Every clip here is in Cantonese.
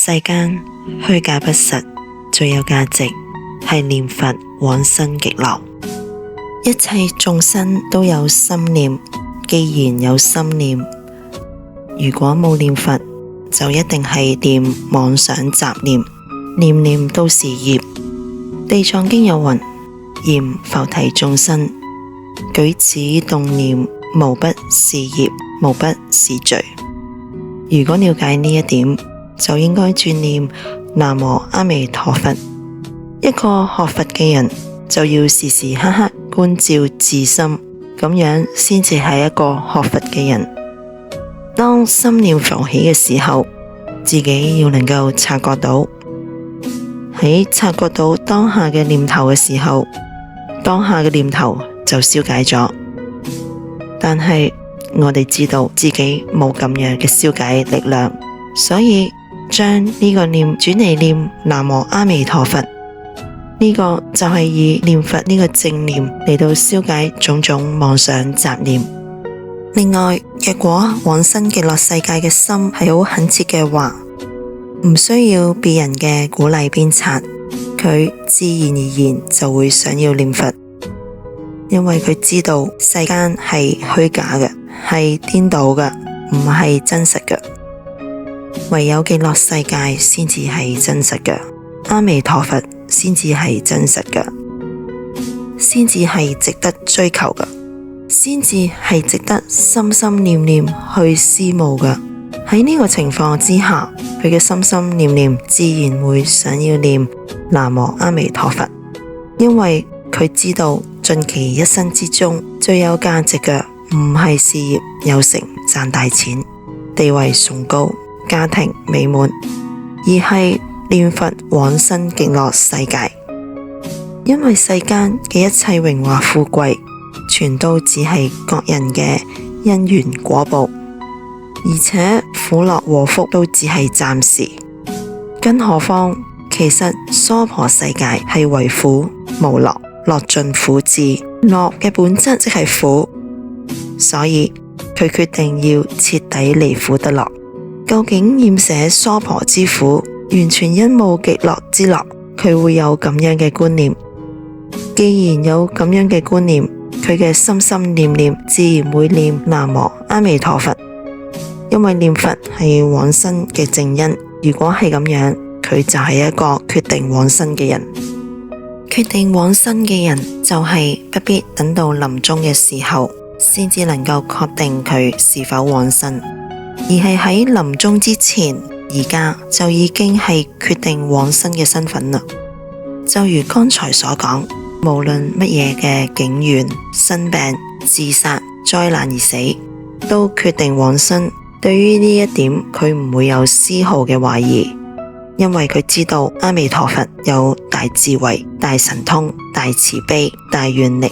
世間虛假不實，最有價值係念佛往生極樂。一切眾生都有心念，既然有心念，如果冇念佛，就一定係念妄想雜念，念念都是業。地藏經有云：閻浮提眾生，舉止動念，無不是業，無不是罪。如果了解呢一點，就應該專念南無阿彌陀佛。一個學佛嘅人就要時時刻刻觀照自心，咁樣先至係一個學佛嘅人。當心念浮起嘅時候，自己要能夠察覺到，喺察覺到當下嘅念頭嘅時候，當下嘅念頭就消解咗。但係我哋知道自己冇咁樣嘅消解力量，所以將呢個念轉嚟念南無阿彌陀佛，呢個就係以念佛呢個正念嚟到消解種種妄想雜念。另外，若果往生極樂世界嘅心係好懇切嘅話，唔需要別人嘅鼓勵鞭策，佢自然而然就會想要念佛，因為佢知道世間係虛假嘅，係顛倒嘅，唔係真實嘅。唯有極樂世界先至係真實嘅，阿彌陀佛先至係真實嘅，先至係值得追求嘅，先至係值得心心念念去思慕嘅。喺呢個情況之下，佢嘅心心念念自然會想要念南無阿彌陀佛，因為佢知道盡其一生之中最有價值嘅唔係事業有成、賺大錢、地位崇高、家庭美滿，而係念佛往生極樂世界。因為世間嘅一切榮華富貴，全都只係各人嘅因緣果報，而且苦樂禍福都只係暫時。更何況，其實娑婆世界係為苦無樂，樂盡苦至，樂嘅本質即係苦，所以佢決定要徹底離苦得樂。究竟厭捨娑婆之苦，完全因無極樂之樂，佢會有咁樣嘅觀念。既然有咁樣嘅觀念，佢嘅心心念念自然會念南無阿彌陀佛，因為念佛係往生嘅正因。如果係咁樣，佢就係一個決定往生嘅人。決定往生嘅人就係不必等到臨終嘅時候先至能夠確定佢是否往生，而係喺臨終之前，而家就已經係決定往生嘅身份啦。就如剛才所講，無論乜嘢嘅境緣、生病、自殺、災難而死，都決定往生。對於呢一點，佢唔會有絲毫嘅懷疑，因為佢知道阿彌陀佛有大智慧、大神通、大慈悲、大願力。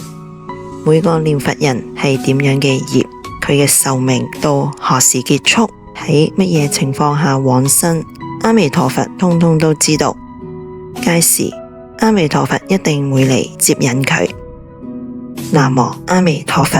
每個念佛人係點樣嘅業，佢嘅壽命到何時結束，喺乜嘢情況下往生，阿彌陀佛通通都知道。屆時阿彌陀佛一定會嚟接引佢。南無阿彌陀佛。